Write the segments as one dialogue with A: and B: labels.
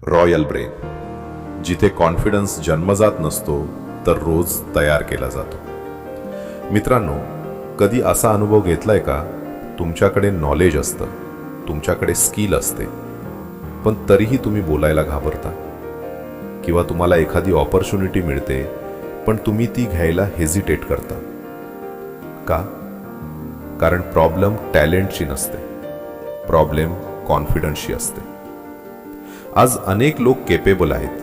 A: Royal brain, जिथे confidence जन्मजात नसतो तर रोज तयार केला जातो. मित्रांनो, कधी असा अनुभव घेतलाय का? तुमच्याकडे नॉलेज असतं, तुमच्याकडे स्किल असते, पण तरीही तुम्ही बोलायला घाबरता. किंवा तुम्हाला एखादी ऑपॉर्च्युनिटी मिळते, पण तुम्ही ती घ्यायला हेजिटेट करता. का? कारण प्रॉब्लेम टॅलेंटची नसते, प्रॉब्लेम कॉन्फिडन्सची असते. आज अनेक लोक केपेबल आहेत,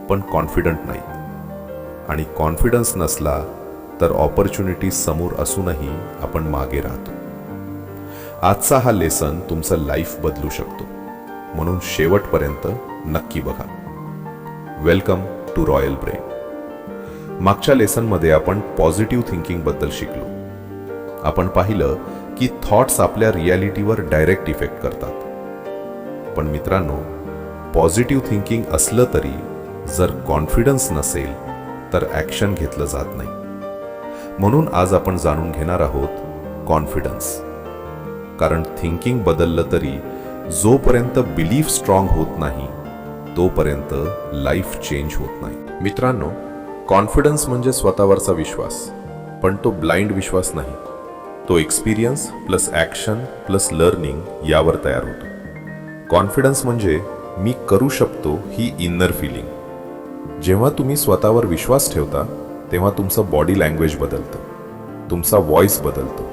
A: पण कॉन्फिडंट नाहीत. आणि कॉन्फिडन्स नसला तर ऑपॉर्च्युनिटी समोर असूनही आपण मागे राहतो. आजचा हा लेसन तुमचं लाईफ बदलू शकतो, म्हणून शेवटपर्यंत नक्की बघा. Welcome to Royal Brain. मागच्या लेसनमध्ये आपण पॉझिटिव्ह थिंकिंग बद्दल शिकलो. आपण पाहिलं की थॉट्स आपल्या रियालिटीवर डायरेक्ट इफेक्ट करतात. पण मित्रांनो, पॉझिटिव्ह थिंकिंग असलं तरी जर कॉन्फिडन्स नसेल तर ॲक्शन घेतलं जात नाही. म्हणून आज आपण जाणून घेणार आहोत कॉन्फिडन्स. कारण थिंकिंग बदललं तरी जोपर्यंत बिलीफ स्ट्रॉंग होत नाही तोपर्यंत लाईफ चेंज होत नाही. मित्रांनो, कॉन्फिडन्स म्हणजे स्वतःवरचा विश्वास, पण तो ब्लाइंड विश्वास नाही. तो experience plus action plus learning यावर तयार होतो. कॉन्फिडन्स म्हणजे मी करू शकतो ही इनर फिलिंग. जेव्हा तुम्ही स्वतःवर विश्वास ठेवता तेव्हा तुमचं बॉडी लँग्वेज बदलतं, तुमचा व्हॉइस बदलतो,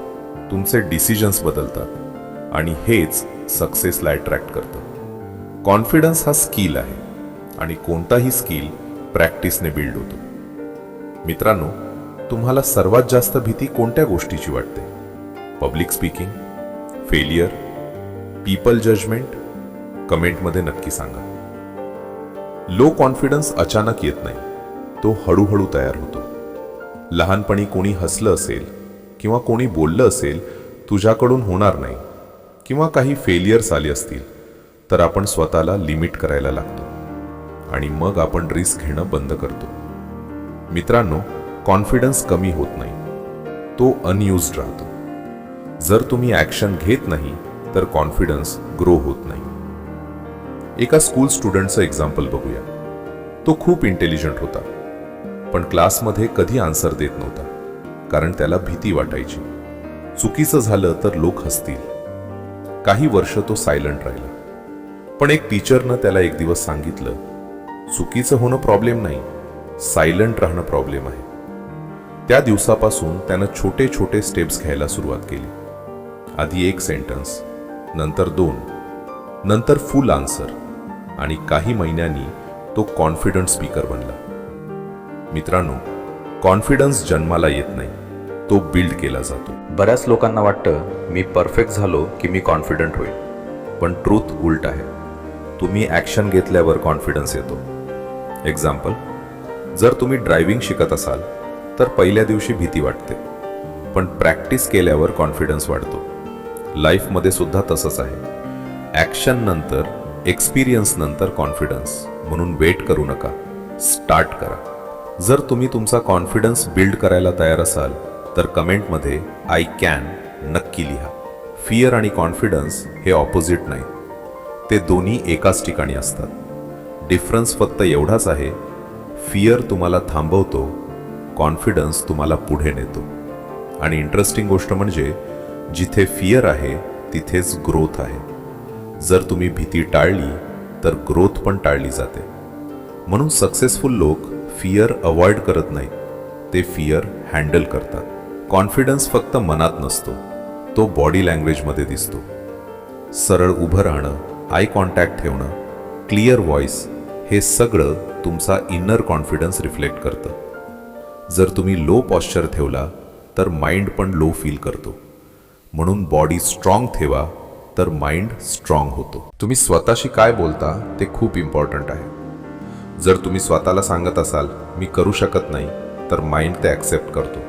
A: तुमचे डिसिजन्स बदलतात आणि हेच सक्सेसला अट्रॅक्ट करतं. कॉन्फिडन्स हा स्किल आहे आणि कोणताही स्किल प्रॅक्टिसने बिल्ड होतो. मित्रांनो, तुम्हाला सर्वात जास्त भीती कोणत्या गोष्टीची वाटते? Public speaking, failure, people judgement? कमेंटमध्ये नक्की सांगा. लो कॉन्फिडन्स अचानक येत नाही, तो हळूहळू तयार होतो. लहानपणी कोणी हसलं असेल किंवा कोणी बोललं असेल तुझ्याकडून होणार नाही, किंवा काही फेलियर्स आले असतील तर आपण स्वतःला लिमिट करायला लागतो आणि मग आपण रिस्क घेणं बंद करतो. मित्रांनो, कॉन्फिडन्स कमी होत नाही, तो अनयुज्ड राहतो. जर तुम्ही ॲक्शन घेत नाही तर कॉन्फिडन्स ग्रो होत नाही. एका स्कूल स्टुडंटचं एक्झाम्पल बघूया. तो खूप इंटेलिजंट होता, पण क्लासमध्ये कधी आन्सर देत नव्हता, कारण त्याला भीती वाटायची. चुकीचं झालं तर लोक हसतील. काही वर्ष तो सायलंट राहिला. पण एक टीचरनं त्याला एक दिवस सांगितलं, चुकीचं होणं प्रॉब्लेम नाही, सायलंट राहणं प्रॉब्लेम आहे. त्या दिवसापासून त्यानं छोटे छोटे स्टेप्स घ्यायला सुरुवात केली. आधी 1 सेंटेन्स, नंतर 2, नंतर फुल आन्सर, आणि काही महिन्यांनी तो कॉन्फिडंट स्पीकर बनला. मित्रांनो, कॉन्फिडन्स जन्माला येत नाही, तो बिल्ड केला जातो.
B: बऱ्याच लोकांना वाटतं मी परफेक्ट झालो की मी कॉन्फिडंट होईल, पण ट्रूथ उलट आहे. तुम्ही ॲक्शन घेतल्यावर कॉन्फिडन्स येतो. एक्झाम्पल, जर तुम्ही ड्रायव्हिंग शिकत असाल तर पहिल्या दिवशी भीती वाटते, पण प्रॅक्टिस केल्यावर कॉन्फिडन्स वाढतो. लाईफमध्ये सुद्धा तसंच आहे. ॲक्शन नंतर, एक्सपिरियन्स नंतर कॉन्फिडन्स. म्हणून वेट करू नका, स्टार्ट करा. जर तुम्ही तुमचा कॉन्फिडन्स बिल्ड करायला तयार असाल तर कमेंटमध्ये आय कॅन नक्की लिहा. फिअर आणि कॉन्फिडन्स हे ऑपोजिट नाही, ते दोन्ही एकाच ठिकाणी असतात. डिफरन्स फक्त एवढाच आहे, फिअर तुम्हाला थांबवतो, कॉन्फिडन्स तुम्हाला पुढे नेतो. आणि इंटरेस्टिंग गोष्ट म्हणजे जिथे फिअर आहे तिथेच ग्रोथ आहे. जर तुम्ही भीती टाळली तर ग्रोथ पण टाळली जाते. म्हणून सक्सेसफुल लोक फिअर अवॉइड करत नाहीत, ते फिअर हँडल करतात. कॉन्फिडन्स फक्त मनात नसतो, तो बॉडी लँग्वेजमध्ये दिसतो. सरळ उभं राहणं, आय कॉन्टॅक्ट ठेवणं, क्लिअर व्हॉइस, हे सगळं तुमचा इनर कॉन्फिडन्स रिफ्लेक्ट करतं. जर तुम्ही लो पॉश्चर ठेवला तर माइंड पण लो फील करतो. म्हणून बॉडी स्ट्रॉंग ठेवा तर माइंड स्ट्रॉंग होतो. तुम्ही स्वतःशी काय बोलता ते खूप इम्पॉर्टंट आहे. जर तुम्ही स्वतःला सांगत असाल मी करू शकत नाही तर माइंड ते ॲक्सेप्ट करतो.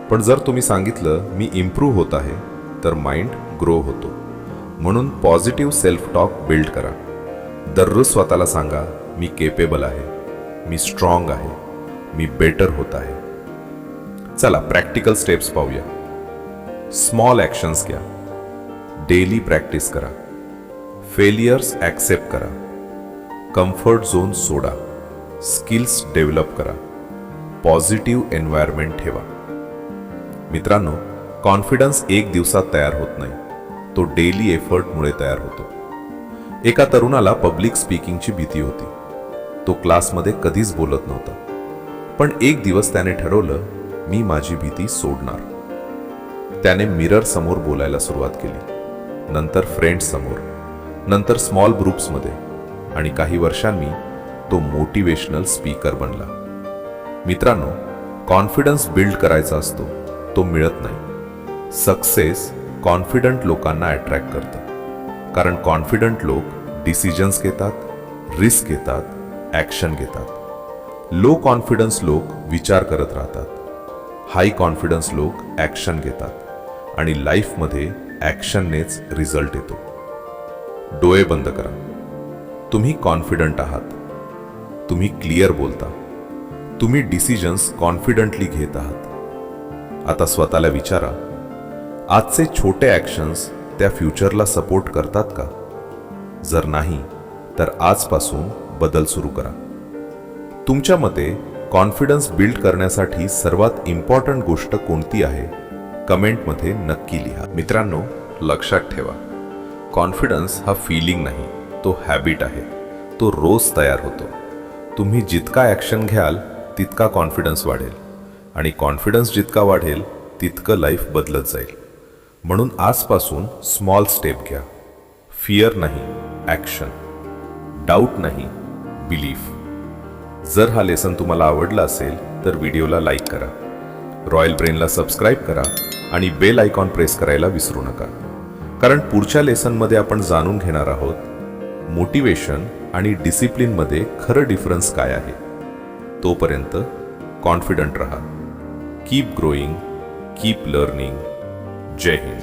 B: पण जर तुम्ही सांगितलं मी इम्प्रूव्ह होत आहे तर माइंड ग्रो होतो. म्हणून पॉझिटिव्ह सेल्फ टॉक बिल्ड करा. दररोज स्वतःला सांगा मी केपेबल आहे, मी स्ट्रॉंग आहे, मी बेटर होत आहे. चला प्रॅक्टिकल स्टेप्स पाहूया. स्मॉल ॲक्शन्स घ्या. डेली प्रॅक्टिस करा. फेलियर्स ॲक्सेप्ट करा.
A: कम्फर्ट झोन सोडा, स्किल्स डेव्हलप करा, पॉझिटिव्ह एन्व्हायरमेंट ठेवा. मित्रांनो, कॉन्फिडन्स एक दिवसात तयार होत नाही, तो डेली एफर्टमुळे तयार होतो. एका तरुणाला पब्लिक स्पीकिंगची भीती होती. तो क्लासमध्ये कधीच बोलत नव्हता. पण एक दिवस त्याने ठरवलं, मी माझी भीती सोडणार. त्याने मिरर समोर बोलायला सुरुवात केली, नंतर फ्रेंड्स समोर, नंतर स्मॉल ग्रुप्समध्ये, आणि काही वर्षांनी तो मोटिवेशनल स्पीकर बनला. मित्रांनो, कॉन्फिडन्स बिल्ड करायचा असतो, तो मिळत नाही. सक्सेस कॉन्फिडंट लोकांना अट्रॅक्ट करतं, कारण कॉन्फिडंट लोक डिसिजन्स घेतात, रिस्क घेतात, ॲक्शन घेतात. लो कॉन्फिडन्स लोक विचार करत राहतात. हाय कॉन्फिडन्स लोक ॲक्शन घेतात, आणि लाईफमध्ये ॲक्शननेच रिझल्ट येतो. डोळे बंद करा. तुम्ही कॉन्फिडंट आहात. तुम्ही क्लिअर बोलता. तुम्ही डिसिजन्स कॉन्फिडंटली घेत आहात. आता स्वतःला विचारा, आजचे छोटे ॲक्शन्स त्या फ्युचरला सपोर्ट करतात का? जर नाही, तर आजपासून बदल सुरू करा. तुमच्या मते कॉन्फिडन्स बिल्ड करण्यासाठी सर्वात इम्पॉर्टंट गोष्ट कोणती आहे? कमेंटमध्ये नक्की लिहा. मित्रांनो, लक्षात ठेवा, कॉन्फिडन्स हा फीलिंग नाही, तो हॅबिट आहे. तो रोज तयार होतो. तुम्ही जितका ॲक्शन घ्याल तितका कॉन्फिडन्स वाढेल, आणि कॉन्फिडन्स जितका वाढेल तितकं लाईफ बदलत जाईल. म्हणून आजपासून स्मॉल स्टेप घ्या. फिअर नाही, ॲक्शन. डाऊट नाही, बिलीफ. जर हा लेसन तुम्हाला आवडला असेल तर व्हिडिओला लाईक करा, रॉयल ब्रेनला सबस्क्राईब करा, आणि बेल आयकॉन प्रेस करायला विसरू नका. कारण पुढच्या लेसनमध्ये आपण जाणून घेणार आहोत मोटिवेशन आणि डिसिप्लिनमध्ये खरं डिफरन्स काय आहे. तोपर्यंत कॉन्फिडंट रहा. Keep growing, keep learning. जय हिंद.